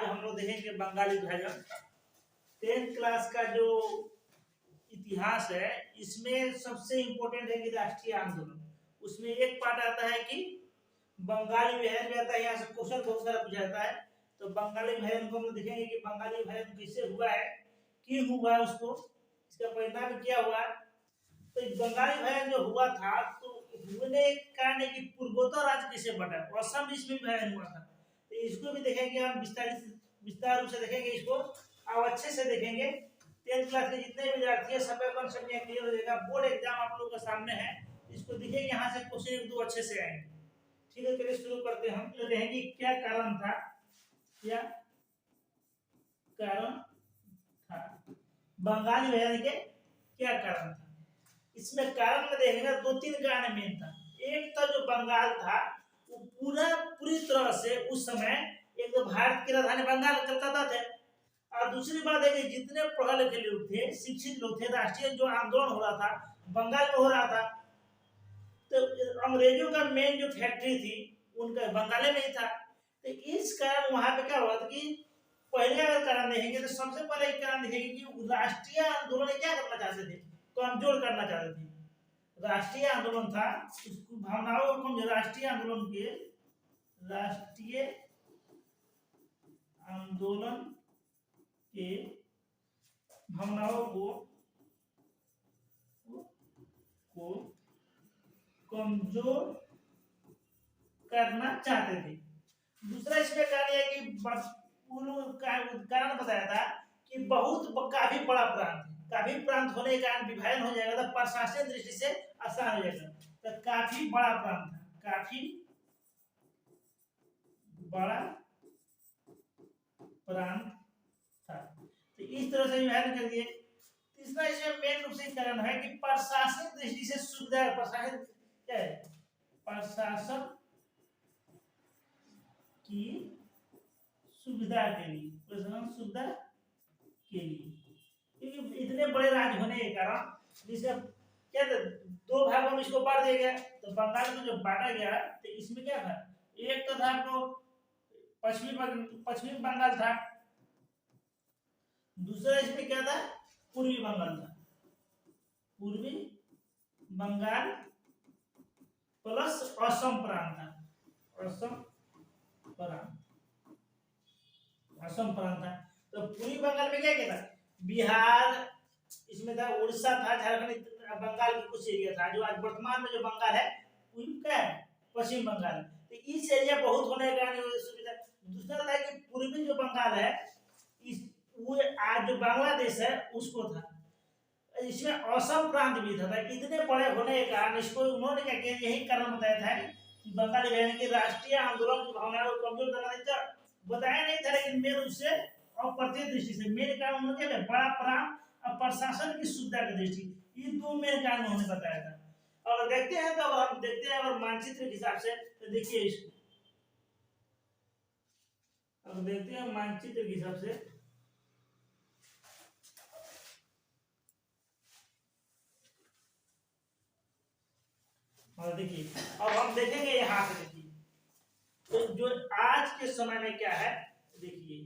हम लोग देखेंगे बंगाली विभाजन। 10th क्लास का जो इतिहास है इसमें सबसे इम्पोर्टेंट है कि राष्ट्रीय आंदोलन। उसमें एक पार्ट आता है कि बंगाली विभाजन भी आता है, यहाँ से क्वेश्चन बहुत सारा पूछा जाता है। तो बंगाली विभाजन को हम लोग देखेंगे कि बंगाली विभाजन कैसे हुआ है, क्यों हुआ है, उसको इसका परिणाम क्या हुआ। तो बंगाली विभाजन जो हुआ था तो होने का कारण है कि पूर्वोत्तर राज्य कैसे बटा, असम इसमें विभाजन हुआ था। तो इसको भी देखेंगे हम विस्तार रूप से देखेंगे इसको, आप अच्छे से देखेंगे। 10th क्लास के जितने विद्यार्थी है सबका कॉन्सेप्ट यहाँ क्लियर हो जाएगा। बोर्ड एग्जाम आप लोगों के सामने है, इसको देखिए यहाँ से क्वेश्चन एक दो अच्छे से आएंगे। ठीक है, चलिए शुरू करते हैं। हम कहते हैं कि क्या कारण था, क्या कारण था बंगाली विभाजन के, क्या कारण था। इसमें कारण में देखेंगे 2-3 कारण मेन था। एक तो जो बंगाल था वो पूरी तरह से उस समय एक तो भारत की राजधानी बंगाल कलकत्ता थे, और दूसरी बात है कि जितने पढ़े लिखे लोग थे, शिक्षित लोग थे, राष्ट्रीय जो आंदोलन हो रहा था बंगाल में हो रहा था। तो अंग्रेजों का मेन जो फैक्ट्री थी उनका बंगाल में ही था। तो इस कारण वहां पे क्या हुआ था कि पहले अगर कारण देखेंगे तो सबसे पहले एक कारण देखेंगे कि राष्ट्रीय आंदोलन क्या करना चाहते थे, कमजोर करना चाहते थे। राष्ट्रीय आंदोलन था, उसको भावनाओं को कमजोर, राष्ट्रीय आंदोलन के भावनाओं को कमजोर करना चाहते थे। दूसरा इसमें कारण यह कि कारण बताया था कि काफी बड़ा प्रांत है, काफी प्रांत होने के कारण विभाजन हो जाएगा तो प्रशासनिक दृष्टि से आसान हो जाएगा। तो काफी बड़ा प्रांत था, काफी बड़ा प्रांत था, तो इस तरह से विभाजन कर दिए। तीसरा इसमें मेन रूप से कारण है कि प्रशासनिक दृष्टि से सुविधा, प्रशासन क्या है, प्रशासन की सुविधा के लिए, प्रशासन सुविधा के लिए, क्योंकि इतने बड़े राज्य होने के कारण जिसे क्या था, 2 भागों में इसको बांट दिया गया। तो बंगाल को जब बांटा गया तो इसमें क्या था, एक तो था आपको पश्चिमी बंगाल था, दूसरा इसमें क्या था, पूर्वी बंगाल था। पूर्वी बंगाल प्लस असम प्रांत था, असम प्रांत था। तो पूर्वी बंगाल में क्या क्या था, बिहार इसमें था, उड़ीसा था, झारखंड, बंगाल की कुछ एरिया था। जो आज वर्तमान में जो बंगाल है क्या है, पश्चिम बंगाल। तो इस एरिया बहुत होने के कारण सुविधा। दूसरा था कि पूर्वी जो बंगाल है वो आज जो बांग्लादेश है उसको था, इसमें असम प्रांत भी था। इतने बड़े होने के कारण इसको उन्होंने क्या किया, यही कारण बताया था कि बंगाली विभाजन की राष्ट्रीय आंदोलन की भावनाओं को कमजोर करना था। बताया नहीं था, लेकिन मेन रूप से और प्रत्येक दृष्टि से मेन कारण उन्होंने क्या, बड़ा प्रांत और प्रशासन की सुविधा की दृष्टि, ये 2 मेन कारण उन्होंने बताया था। और देखते हैं तो हम देखते हैं अगर मानचित्र के हिसाब से, तो देखिए इसको अब देखते हैं मानचित्र के हिसाब से। और देखिए अब हम देखेंगे यहाँ से, देखिए तो जो आज के समय में क्या है, देखिए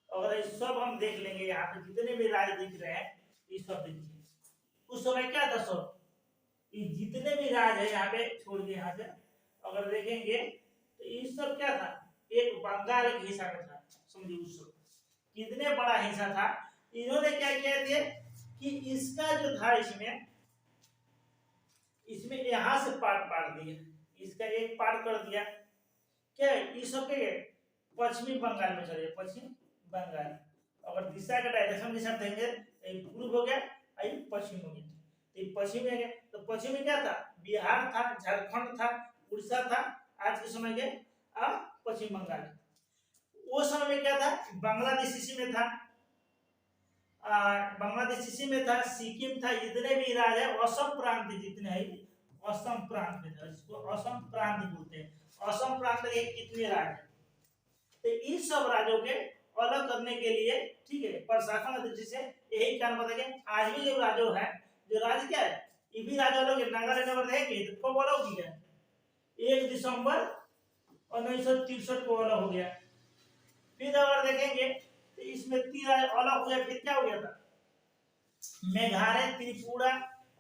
अगर सब हम देख लेंगे, यहाँ पे जितने भी राज्य दिख रहे हैं ये सब देखिए। उस समय क्या था, सब ये जितने भी राज्य है यहाँ पे छोड़ के, यहाँ से अगर देखेंगे तो ये सब क्या था, एक बंगाल के हिस्सा में था। समझिए उस सब कितने बड़ा हिस्सा था। इन्होंने क्या किया थे कि इसका जो था इसमें यहाँ से पार्ट दिया, इसका एक पार्ट कर दिया क्या, ये सब के पश्चिमी बंगाल में चले, पश्चिम बंगाल। अगर दिशा का डायरेक्शन के साथ देंगे तो पूर्व हो गया, पश्चिम हो गया। तो पश्चिम में गया, तो पश्चिम में क्या था, बिहार था, झारखंड था, उड़ीसा था, आज के समय के पश्चिम बंगाल। वो समय में क्या था, बांग्लादेश इसी में था, बांग्लादेश इसी में था, सिक्किम था, जितने भी राज्य है, असम प्रांत जितने हैं असम प्रांत में था, इसको असम प्रांत बोलते हैं। असम प्रांत में कितने राज्य, तो इस सब राज्यों के अलग करने के लिए, ठीक है, प्रशासन की दृष्टि से यही कारण बताया। आज भी जो राज्य है, जो राज्य क्या है, ये भी राज्य अलग है। नागालैंड अगर देखेंगे तो कब अलग हो गया, 1 दिसंबर 1963 को अलग हो गया। फिर इसमें 3 राज्य अलग हो गया, फिर क्या हो गया था, मेघालय, त्रिपुरा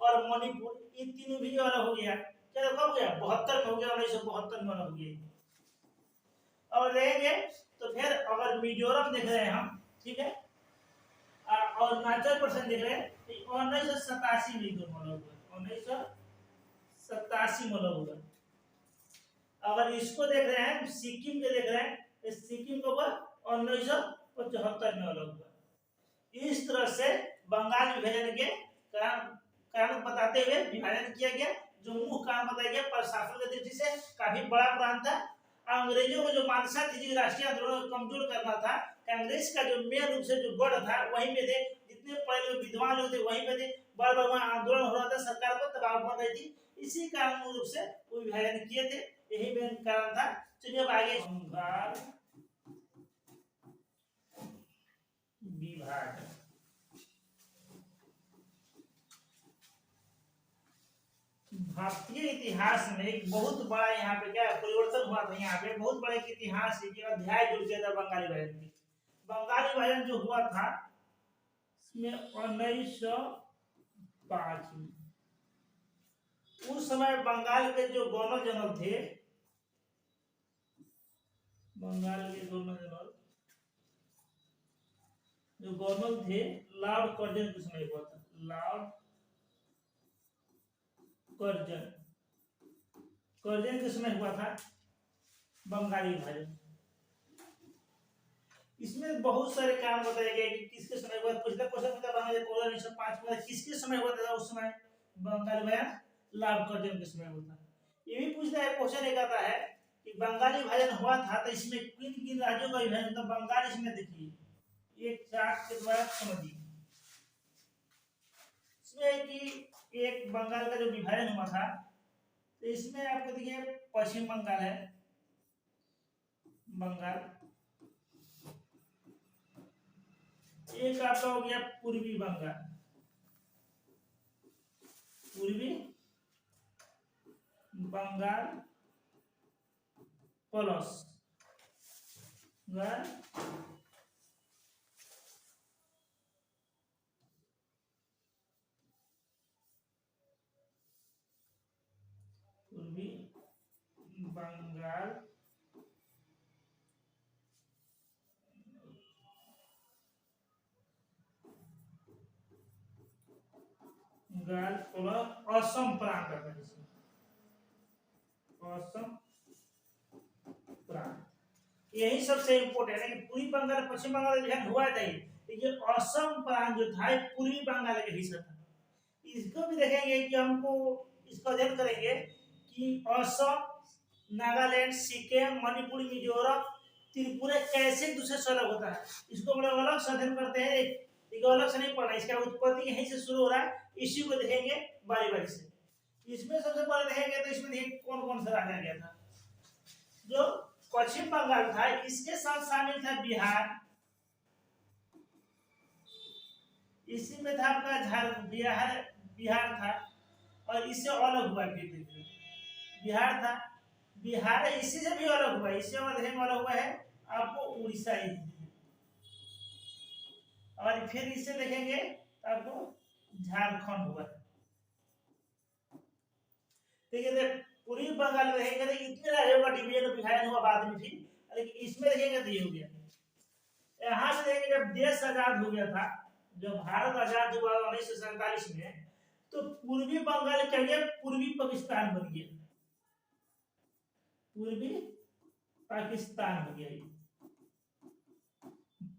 और मणिपुर, ये तीनों भी अलग हो गया। क्या कब हो गया, 72 में हो गया, 1972 में अलग हो गया। और रहेंगे तो फिर अगर मिजोरम देख रहे हैं हम, ठीक है, और अरुणाचल प्रदेश देख रहे हैं, 1987 में दोनों अलग हुए, 1987 में अलग हुआ। अगर इसको देख रहे हैं, सिक्किम के देख रहे हैं, सिक्किम को 1975 में अलग हुआ। इस तरह से बंगाल विभाजन के कारण बताते हुए विभाजन किया गया, जो मुख्य कारण बताया गया। प्रशासन की दृष्टि से काफी बड़ा प्रांत था। अंग्रेजों को जो मानसिकता थी राष्ट्रीय आंदोलन को कमजोर करना था, कांग्रेस का जो मेन रूप से जो गढ़ था वहीं पे थे, जितने पहले विद्वान लोग थे वहीं पे थे, बार बार वहाँ आंदोलन हो रहा था, सरकार पर दबाव बन रही थी, इसी कारण रूप से वो विभाजन किए थे, यही मेन कारण था। चलिए अब आगे, बंगाल विभाजन। भारतीय इतिहास में एक बहुत बड़ा यहाँ पे क्या परिवर्तन हुआ था, यहाँ पे बहुत बड़ा इतिहास है कि अध्याय जुड़ गया था बंगाली विभाजन की। बंगाली विभाजन जो हुआ था इसमें 1905 में, उस समय बंगाल के जो गवर्नर जनरल थे, बंगाल के गवर्नर जनरल जो गवर्नर थे लॉर्ड कर्जन के समय हुआ था, लॉर्ड कर्जन के समय हुआ था बंगाली विभाजन। इसमें बहुत सारे कारण बताए गए कि किसके समय हुआ। पिछले क्वेश्चन में 1905 में किसके समय हुआ था, उस समय बंगाली विभाजन लॉर्ड कर्जन के समय हुआ था। ये भी पूछता है क्वेश्चन, एक आता है कि बंगाली विभाजन हुआ था तो इसमें किन किन राज्यों का विभाजन था। बंगाल इसमें देखिए, एक चार्ट के द्वारा समझिए, इसमें कि एक बंगाल का जो विभाजन हुआ था तो इसमें आपको देखिए पश्चिम बंगाल है, बंगाल, एक आपका हो गया पूर्वी बंगाल, पूर्वी बंगाल प्लस पूर्वी बंगाल असम प्रांत, असम प्रांत, यही सबसे इम्पोर्टेंट है कि पूर्वी बंगाल पश्चिम बंगाल विभाजन हुआ था, ये असम प्रांत जो था पूर्वी बंगाल का हिस्सा था। इसको भी देखेंगे कि हमको इसका अध्ययन करेंगे कि असम, नागालैंड, सिक्किम, मणिपुर, मिजोरम, त्रिपुरा कैसे दूसरे से अलग होता है, इसको हम लोग अलग से अध्ययन करते हैं, एक अलग से नहीं पढ़ना, इसका उत्पत्ति यहीं से शुरू हो रहा है, इसी को देखेंगे बारी बारी से। इसमें सबसे पहले देखेंगे तो इसमें देखिए कौन कौन सा राज्य गया था। जो पश्चिम बंगाल था इसके साथ शामिल था बिहार, इसी में था आपका बिहार था, और इससे अलग हुआ फिर बिहार था, बिहार इसी से भी अलग हुआ, इससे अलग हुआ है आपको उड़ीसा ही, और फिर इसे देखेंगे आपको झारखंड हुआ। ठीक है, पूर्वी बंगाल में देखेंगे तो इतने राज्यों का डिवीजन विभाजन हुआ बाद में भी, लेकिन इसमें देखेंगे तो ये हो गया। यहाँ से देखेंगे जब देश आजाद हो गया था, जब भारत आजाद हुआ 1947 में, तो पूर्वी बंगाल क्या गया, पूर्वी पाकिस्तान बन गया, पूर्वी पाकिस्तान हो गया।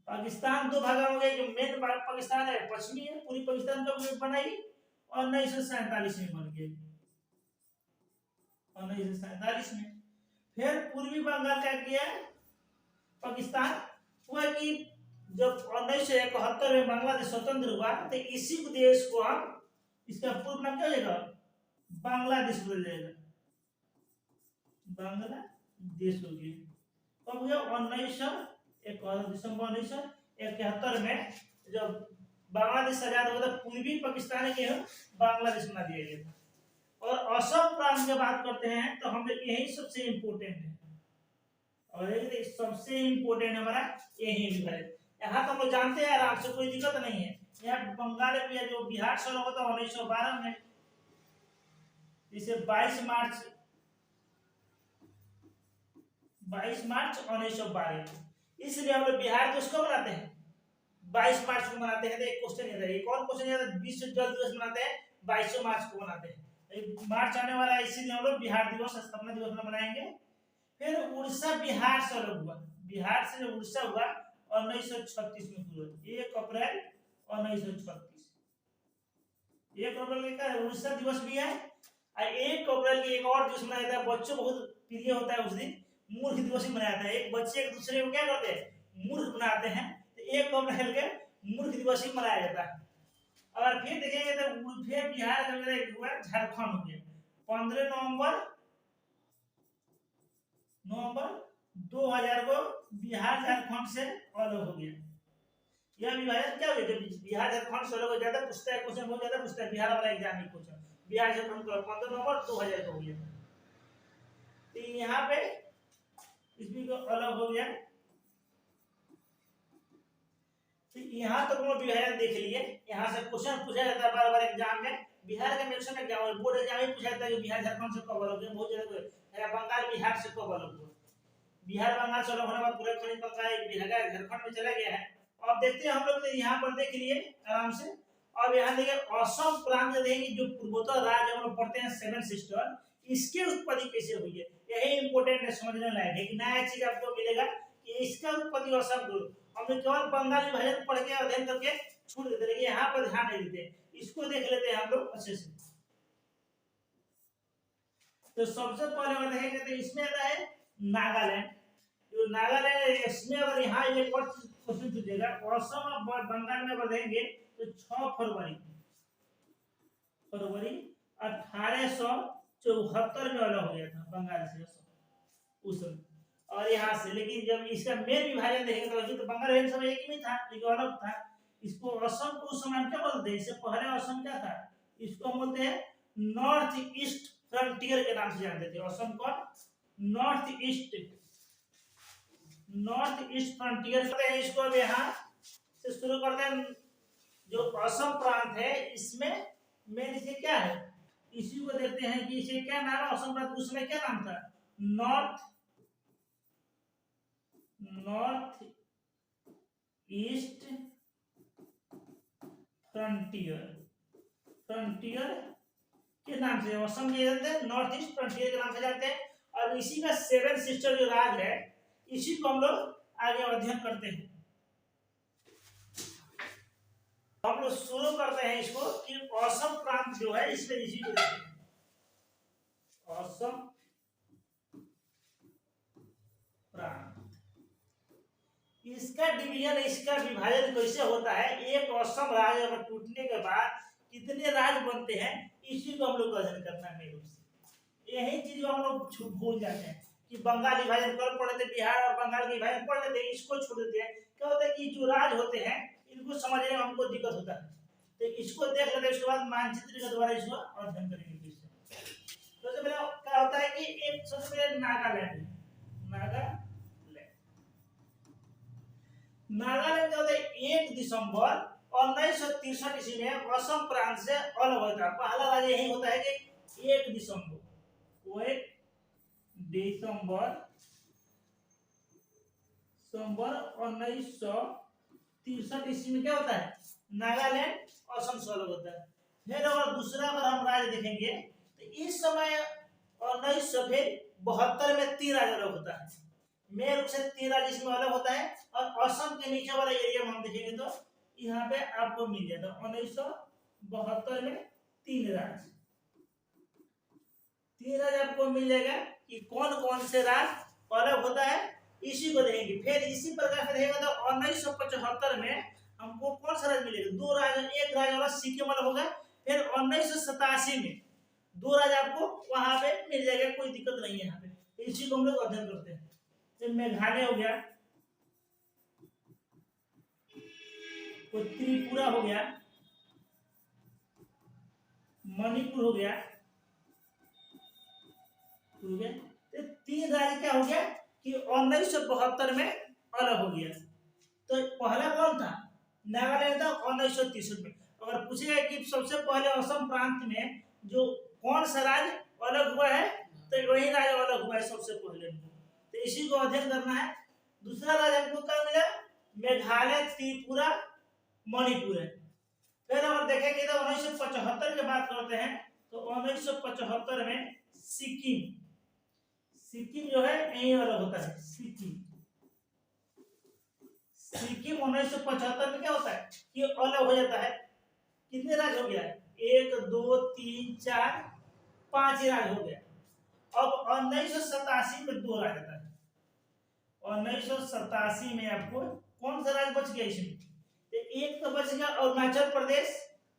पाकिस्तान दो भाग हो गया, जो मेन पाकिस्तान है पश्चिमी है, पूरी पाकिस्तान कब बनाई, 1947 में बन गया, 1947 में। फिर पूर्वी बंगाल क्या किया पाकिस्तान हुआ कि जब 1971 में बांग्लादेश स्वतंत्र हुआ तो इसी देश को हम, इसका पूर्ण नाम क्या हो जाएगा, बांग्लादेश बोल जाएगा, बांग्लादेश हो गया। कब हुआ, 1971 दिसंबर 1971 में जब बांग्लादेश आजाद हुआ तो पूर्वी पाकिस्तान के बांग्लादेश बना दिया गया था। और असम प्रांत की बात करते हैं तो हम यही सबसे इम्पोर्टेंट है, और सबसे इम्पोर्टेंट हमारा यही विभाजन, यहाँ तो हम लोग जानते हैं आराम से, कोई दिक्कत नहीं है। यहाँ बंगाल में जो बिहार से होता है 1912 में, इसे 22 मार्च 1912, इसलिए हम लोग बिहार को उसको मनाते हैं 22 मार्च को मनाते हैं। तो एक क्वेश्चन ये था, एक और क्वेश्चन ये था, विश्व जल दिवस मनाते हैं 22 मार्च को मनाते हैं। मार्च आने वाला है, इसीलिए हम लोग बिहार दिवस स्थापना दिवस में मनाएंगे। फिर उड़ीसा बिहार से अलग हुआ, बिहार से जब उड़ीसा हुआ 1936 में हुआ, 1 अप्रैल 1936। 1 अप्रैल का उड़ीसा दिवस भी है, और 1 अप्रैल की एक और दिवस मनाया जाता है, बच्चों बहुत प्रिय होता है उस दिन, मूर्ख दिवस ही मनाया जाता है। एक बच्चे एक दूसरे को क्या करते हैं, मूर्ख बनाते हैं, तो 1 अप्रैल के मूर्ख दिवस ही मनाया जाता है। और फिर देखेंगे तो फिर बिहार का मेरा एक हुआ, झारखंड हो गया 15 नवंबर 2000 को बिहार झारखंड से अलग हो गया। यह विभाजन क्या हो गया, जब बिहार झारखंड से अलग हो जाता है, पूछता है क्वेश्चन बहुत ज्यादा पूछता है, बिहार वाला एग्जाम में क्वेश्चन बिहार झारखंड को 15 नवंबर 2000 को हो गया। तो यहाँ पे इसमें को अलग हो गया। तो यहाँ तक हम विभाजन देख लिए। यहाँ से क्वेश्चन पूछा जाता है बार बार एग्जाम में, बिहार के मैक्सिमम एग्जाम बोर्ड एग्जाम में पूछा जाता है कि बिहार झारखंड से कब अलग हुआ, बहुत ज्यादा बंगाल बिहार से कब अलग हुआ। बिहार बंगाल से अलग होने के बाद पूरा खनिज बंगाल बिहार झारखंड में चला गया है। अब देखते हैं हम लोग यहाँ पर देख लिए आराम से। अब यहाँ देखिए असम प्रांत देखेंगे, जो पूर्वोत्तर राज्य हम लोग पढ़ते हैं 7 सिस्टर, इसकी उत्पत्ति कैसे हुई है, यही इंपोर्टेंट है, समझने लायक है कि नया चीज आपको मिलेगा कि इसका उत्पत्ति असम को हम लोग केवल बंगाली विभाजन पढ़ के अध्ययन करके छोड़ देते, लेकिन यहाँ पर ध्यान नहीं देते, इसको देख लेते हैं हम लोग अच्छे से। तो सबसे पहले अगर देखेंगे तो इसमें आता है नागालैंड। जो नागालैंड है, इसमें अगर यहाँ एक और क्वेश्चन पूछेगा, असम और बंगाल में बढ़ेंगे तो 6 फरवरी 1874 में अलग हो गया था बंगाल से उस समय। और यहाँ से लेकिन जब इसका मेन विभाजन देखेंगे तो बंगाल सब एक ही में था, लेकिन अलग था। इसको असम को उस समय हम क्या बोलते हैं, इससे पहले असम क्या था, इसको हम बोलते हैं नॉर्थ ईस्ट फ्रंटियर के नाम से जानते थे। असम को नॉर्थ ईस्ट फ्रंटियर करते हैं। इसको अब यहाँ से शुरू करते हैं। जो असम प्रांत है इसमें मेन इसे क्या है, इसी को देखते हैं कि इसे क्या नाम है, असम प्रांत उसमें क्या नाम था, नॉर्थ ईस्ट फ्रंटियर के नाम से असम के जानते हैं, नॉर्थ ईस्ट फ्रंटियर के नाम से जानते हैं। और इसी का 7 सिस्टर जो राज है, इसी को हम लोग आगे अध्ययन करते हैं। हम लोग शुरू करते हैं इसको कि असम प्रांत जो है इसमें इसी को देखते हैं। असम प्रांत, इसका डिवीजन, इसका विभाजन कैसे होता है, एक असम राज्य अगर टूटने के बाद कितने राज्य बनते हैं, इसी को हम लोग अध्ययन करना है। मेरे से यही चीज हम लोग भूल जाते हैं कि बंगाल विभाजन कर पढ़ते, बिहार और बंगाल के विभाजन पढ़ लेते हैं, इसको छोड़ देते हैं। क्या होता है कि जो राज्य होते हैं इनको समझने में हमको दिक्कत होता है, तो इसको देख लेते हैं, उसके बाद मानचित्र के द्वारा इसको अध्ययन करेंगे। तो सबसे पहले क्या होता है कि एक सबसे पहले नागालैंड क्या होता है, 1 दिसंबर 1963 ईस्वी में असम प्रांत से अलग होता है। पहला राज्य यही होता है कि 1 दिसंबर 1963 ईस्वी में क्या होता है, नागालैंड असम से अलग होता है। फिर अगर दूसरा अगर हम राज्य देखेंगे तो इस समय 1972 में 3 राज्य अलग होता है। मेन रूप से 3 राज्य इसमें अलग होता है। और असम के नीचे वाला एरिया में हम देखेंगे तो यहाँ पे आपको मिल जाता है 1972 में 3 राज्य आपको मिल जाएगा कि कौन कौन से राज्य अलग होता है, इसी को देखेंगे। फिर इसी प्रकार से देखेंगे तो 1975 में हमको कौन सा राज्य मिलेगा, 2 राज्य, एक राज्य वाला सिक्किम अलग होगा। फिर 1987 में 2 राज्य आपको वहां पे मिल जाएगा, कोई दिक्कत नहीं है यहाँ पे। इसी को हम लोग अध्ययन करते हैं। तो मेघालय हो गया, तो त्रिपुरा हो गया, मणिपुर हो गया, तो 3 राज्य क्या हो गया कि 1972 में अलग हो गया। तो पहला कौन था? नागालैंड था 1963 में। अगर पूछेगा कि सबसे पहले असम प्रांत में जो कौन सा राज्य अलग हुआ है, तो वही राज्य अलग हुआ है सबसे पहले। तो इसी को अध्ययन करना है। दूसरा राज्य हमको क्या मिला? मेघालय, त्रिपुरा, मणिपुर है। फिर अगर देखेंगे तो 1975 की बात करते हैं, तो 1975 में सिक्किम, सिक्किम जो है यही अलग होता है। सिक्किम 1975 में क्या होता है कि अलग हो जाता है। कितने राज्य हो गया? 1 2 3 4 5 राज्य हो गया। अब 1987 में 2 राज्य आता है। 1987 में आपको कौन सा राज्य बच गया इसमें? एक तो बच गया अरुणाचल प्रदेश,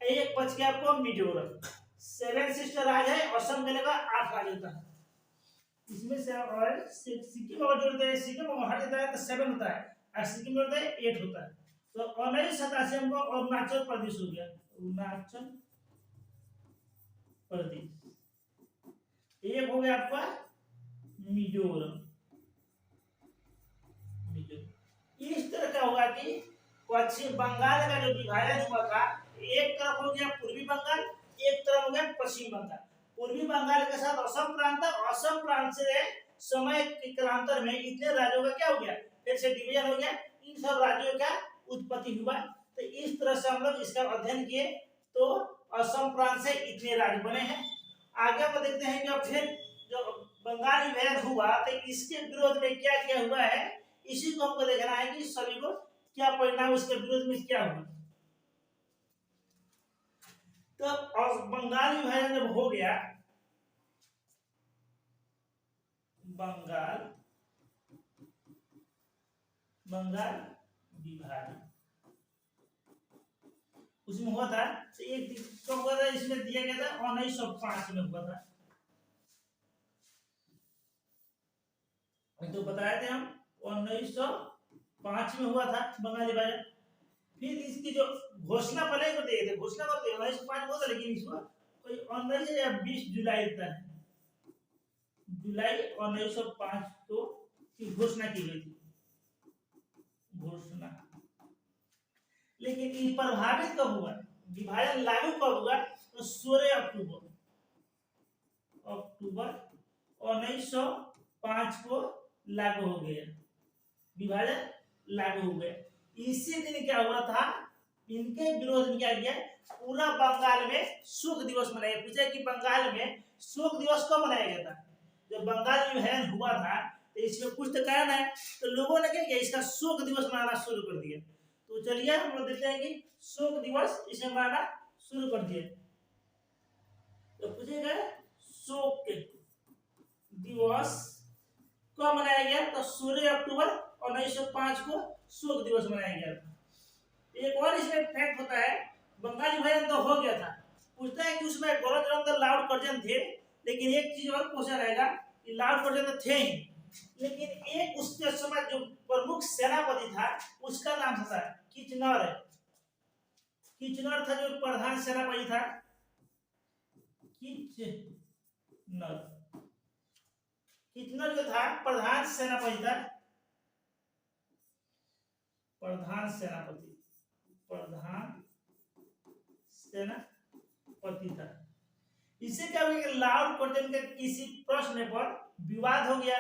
एक बच गया आपको मिजोरम। 7 सिस्टर राज्य है। असम मिलेगा 8 राज्य होता है इसमें से। और सिक्किम अगर जोड़ते हैं, सिक्किम अगर हट जाता है तो 7 होता है, और सिक्किम जोड़ते हैं 8 होता है। तो 1987 में अरुणाचल प्रदेश हो गया। अरुणाचल प्रदेश। एक हो गया आपका मिजोरम। इस तरह का होगा कि पश्चिम बंगाल का जो विभाजन हुआ था, एक तरफ हो गया पूर्वी बंगाल, एक तरफ हो गया पश्चिम बंगाल। पूर्वी बंगाल के साथ असम प्रांत था। असम प्रांत से समय के कालांतर में इतने राज्यों का क्या हो गया, फिर से डिवीजन हो गया। इन सब राज्यों का उत्पत्ति हुआ। तो इस तरह से हम लोग इसका अध्ययन किए, तो असम प्रांत से इतने राज्य बने हैं। आगे हम देखते हैं कि फिर जो बंगाल विभाजन हुआ, तो इसके विरोध में क्या क्या हुआ है, इसी को हमको देखना है कि सभी को क्या परिणाम उसके विरोध में क्या हुआ। तो बंगाल विभाजन जब हो गया, बंगाल विभाजन उसमें हुआ था, तो एक कब हुआ था, इसमें दिया गया था 1905 में हुआ था। तो बताए थे हम 1905 में हुआ था बंगाल विभाजन। फिर इसकी जो घोषणा पहले को दिए थे, घोषणा करते 1905 में होता, लेकिन इसको कोई 19 या 20 जुलाई था, जुलाई 1905 को घोषणा की गई थी, घोषणा। लेकिन ये प्रभावित कब हुआ, विभाजन लागू कब हुआ, तो 16 अक्टूबर 1905 को लागू हो गया, विभाजन लागू हो गया। इसी दिन क्या हुआ था, इनके विरोध में क्या किया, पूरा बंगाल में शोक दिवस मनाया। पूछा कि बंगाल में शोक दिवस कब मनाया गया था? जब बंगाल विभाजन हुआ था, तो इसमें कुछ तो कारण है, तो लोगों ने क्या किया, इसका शोक दिवस मनाना शुरू कर दिया। तो चलिए हम लोग देखते हैं कि शोक दिवस इसे मनाना शुरू कर दिया। तो पूछेगा शोक दिवस कब मनाया गया, तो 16 अक्टूबर 1905 को शोक दिवस मनाया गया था। एक और इसमें फैक्ट होता है, बंगाल विभाजन तो हो गया था, पूछता है कि उसमें गवर्नर लॉर्ड कर्जन थे, लेकिन एक चीज और पूछा रहेगा कि लॉर्ड कर्जन तो थे ही, लेकिन एक उसके समय जो प्रमुख सेनापति था उसका नाम था किचनर। किचनर था जो प्रधान सेनापति था, किचनर जो था प्रधान सेनापति था, प्रधान सेनापति था। इससे क्या हुआ कि लॉर्ड कर्जन के किसी प्रश्न पर विवाद हो गया।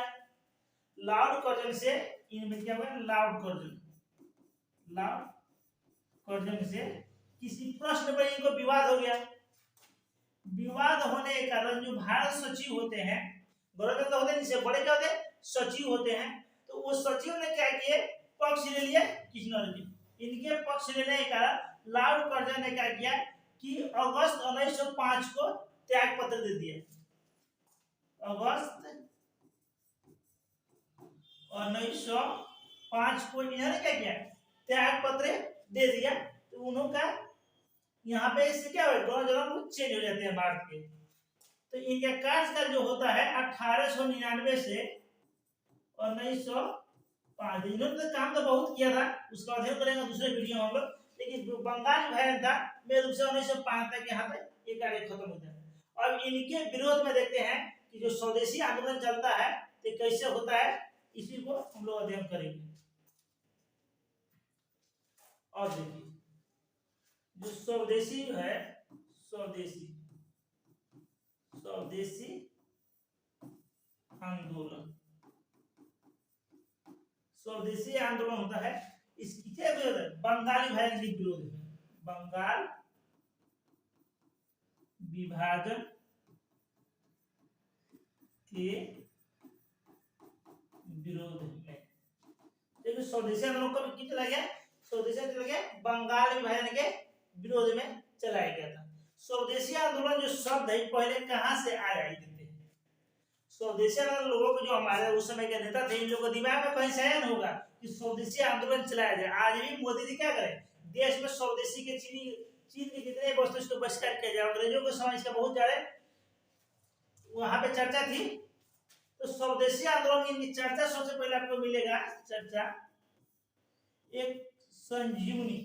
लॉर्ड कर्जन से इनमें क्या हुआ, लॉर्ड कर्जन से किसी प्रश्न पर इनको विवाद हो गया। विवाद होने के कारण जो भारत सचिव होते हैं, गवर्नर तो होते हैं, जिससे बड़े क्या होते हैं, सचिव होते हैं, तो वो सचिव ने क्या किए, पक्ष ले लिया किचनर के। इनके पक्ष लेने के कारण लॉर्ड कर्जन ने क्या किया कि अगस्त 1905 को त्याग पत्र दे दिया। अगस्त 1905 को इन्होंने क्या किया, त्याग पत्र दे दिया। तो उनका यहाँ पे इससे क्या हो, गवर्नर चेंज हो जाते हैं भारत के। तो इनका कार्यकाल जो होता है 1899 से 1905। इन्होंने तो काम तो बहुत किया था, उसका अध्ययन करेंगे दूसरे वीडियो में हम लोग। लेकिन बंगाल विभाजन था मेन रूप से 1905 तक यहाँ पे ये कार्य खत्म होता है। अब इनके विरोध में देखते हैं कि जो स्वदेशी आंदोलन चलता है तो कैसे होता है, इसी को हम लोग अध्ययन करेंगे। और देखिए जो स्वदेशी है, स्वदेशी स्वदेशी आंदोलन, स्वदेशी आंदोलन होता है इसकी क्या विरोध है? बंगाली विभाजन के विरोध में, बंगाल विभाजन के विरोध में। देखिए स्वदेशी आंदोलन कब की चला गया? स्वदेशी चला गया बंगाल विभाजन के विरोध में चलाया गया था। स्वदेशी आंदोलन जो शब्द है पहले कहां से आया? स्वदेशी आंदोलन लोगों को जो हमारे उस समय के नेता थे इन लोगों को दिमाग में कहीं से आया नहीं होगा कि स्वदेशी आंदोलन चलाया जाए। आज भी मोदी जी क्या करें, देश में स्वदेशी के चीन के कितने वस्तु इसको बहिष्कार किया जाए, अंग्रेजों को समय इसका बहुत ज्यादा वहां पे चर्चा थी। तो स्वदेशी आंदोलन की चर्चा सबसे पहले आपको मिलेगा चर्चा एक संजीवनी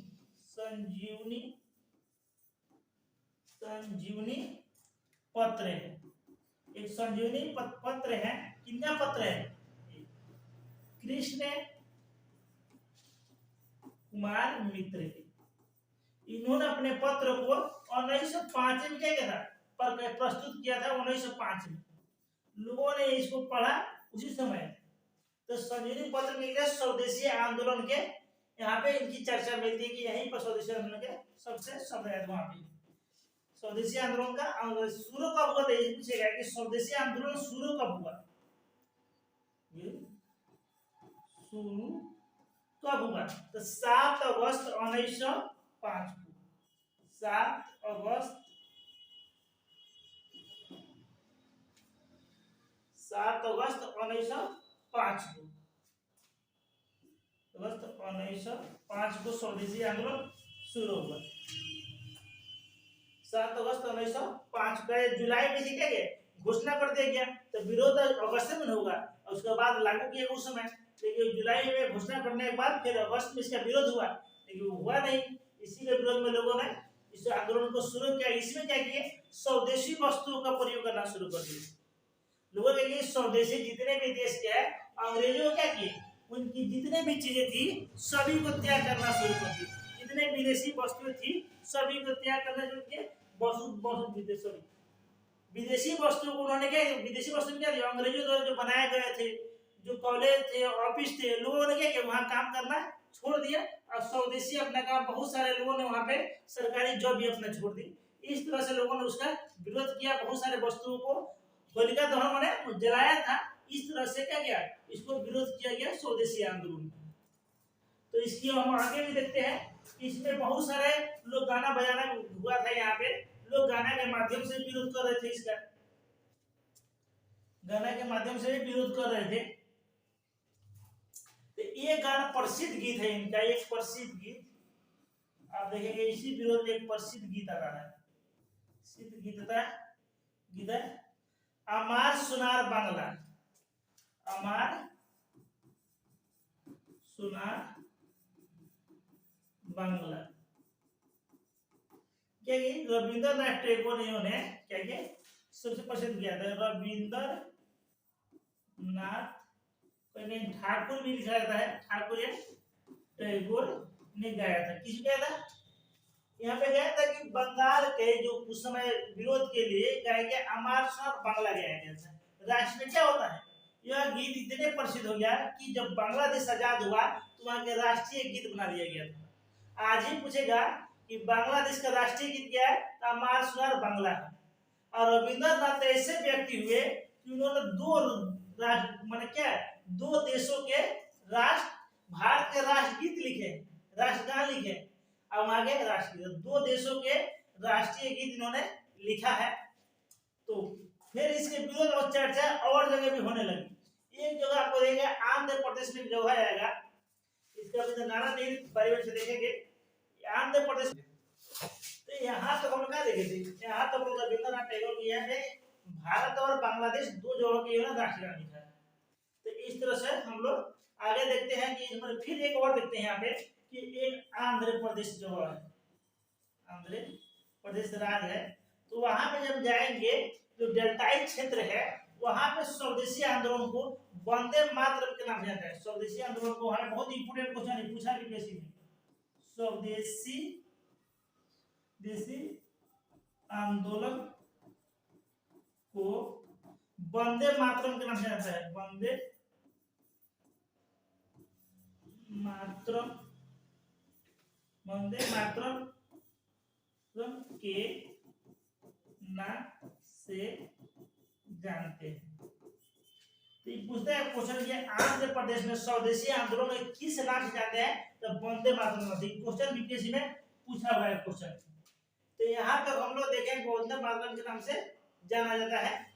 पत्र है, एक संजीवनी पत्र है। कितना पत्र है? कृष्ण कुमार मित्र के। इन्होंने अपने पत्र को 1905 में क्या किया था? प्रस्तुत किया था 1905 में। लोगों ने इसको पढ़ा उसी समय। तो संजीवनी पत्र में क्या स्वदेशी आंदोलन के यहाँ पे इनकी चर्चा मिलती है कि यहीं पर स्वदेशी आंदोलन के सबसे शब्द है। वहां पे स्वदेशी आंदोलन का शुरू कब हुआ था? ये पूछेगा कि स्वदेशी आंदोलन शुरू कब हुआ? शुरू कब हुआ? तो 7 अगस्त 1905 को, 7 अगस्त 1905 को, अगस्त 1905 को स्वदेशी आंदोलन शुरू हुआ। 7 अगस्त 1905 का जुलाई में क्या गया घोषणा कर दिया गया। तो विरोध अगस्त में होगा और उसके बाद लागू किया उस समय। लेकिन जुलाई में घोषणा करने के बाद फिर अगस्त में इसका विरोध हुआ, लेकिन हुआ नहीं। इसी के विरोध में लोगों ने इस आंदोलन को शुरू किया। इसमें क्या किए? स्वदेशी वस्तुओं का प्रयोग करना शुरू कर दिया। लोगों ने कि स्वदेशी जितने भी देश के हैं अंग्रेजों क्या किए? उनकी जितने भी चीजें थी सभी को त्याग करना शुरू कर दिया। जितने विदेशी वस्तुएं थी सभी को त्याग करना शुरू किया। विदेशी वस्तु को उन्होंने क्या, विदेशी वस्तु क्या दिया? अंग्रेजों द्वारा जो बनाए गए थे, जो कॉलेज थे, ऑफिस थे, लोगों ने क्या किया? वहां काम करना छोड़ दिया और स्वदेशी अपना काम, बहुत सारे लोगों ने वहां पे सरकारी जॉब भी अपना छोड़ दी। इस तरह से लोगों ने उसका विरोध किया। बहुत सारे वस्तुओं को होलिका दहन ने जलाया था। इस तरह से क्या किया? इसको विरोध किया गया स्वदेशी आंदोलन। तो इसकी हम आगे भी देखते हैं। इसमें बहुत सारे लोग गाना बजाना हुआ था। यहाँ पे लोग गाना के माध्यम से विरोध कर रहे थे, इसका गाना के माध्यम से विरोध कर रहे थे। तो ये गाना प्रसिद्ध गीत है इनका, एक प्रसिद्ध गीत आप देखेंगे। इसी विरोध में एक प्रसिद्ध गीत आ रहा है, प्रसिद्ध गीत है अमार सुनार बांग्ला, अमार सुनार बांग्ला। क्या ये रविंद्रनाथ टैगोर ने क्या किया? सबसे प्रसिद्ध किया था। रविंद्रनाथ ठाकुर भी लिखा जाता है, ठाकुर या टैगोर ने गाया था। किस गाया था? यहाँ पे गाया था कि बंगाल के जो उस समय विरोध के लिए गाया गया अमार सुनार बांग्ला गाया गया था। राष्ट्र में क्या होता है? यह गीत इतने प्रसिद्ध हो गया कि जब बांग्लादेश आजाद हुआ तो वहां के राष्ट्रीय गीत बना दिया गया था। आज ही पूछेगा कि बांग्लादेश का राष्ट्रीय गीत क्या है? तो अमार सुनार बांग्ला है। और रविंद्रनाथ ऐसे व्यक्ति हुए कि उन्होंने दो देशों के राष्ट्र, भारत के राष्ट्रगीत लिखे, राष्ट्रगान लिखे, और वहां के राष्ट्रगीत, दो देशों के राष्ट्रीय गीत इन्होंने लिखा है। तो फिर इसके विरोध और चर्चा और जगह भी होने लगी। एक जगह आपको देखेगा आंध्र प्रदेश में जो आएगा, इसका भी नारा नहीं बारी से देखेंगे। आंध्र प्रदेश, तो यहाँ तक हम क्या देखे थे? यहाँ तक रविंद्रनाथ टैगोर की यहाँ पे भारत और बांग्लादेश दो जगह के राष्ट्रगान लिखा है। तो इस तरह से हम लोग आगे देखते हैं कि इसमें फिर एक और देखते हैं यहाँ पे कि एक आंध्र प्रदेश जो है, आंध्र प्रदेश राज्य है। तो वहां पे जब जाएंगे जो डेल्टाई क्षेत्र है वहां पे स्वदेशी आंदोलन को वंदे मातरम के नाम से जाता है। स्वदेशी आंदोलन को हमें बहुत इंपोर्टेंट क्वेश्चन पूछा भी बेसिक में, स्वदेशी देशी आंदोलन को वंदे मातरम के नाम से आता है। वंदे मातरम, वंदे मातरम के नाम से जानते हैं। तो ये पूछता है क्वेश्चन, ये आंध्र प्रदेश में स्वदेशी आंदोलन किस नाम से जानते हैं? तो वंदे मातरम। क्वेश्चन बीपीएससी में पूछा हुआ है क्वेश्चन। तो यहाँ तक हम लोग देखें वंदे मातरम के नाम से जाना जाता है।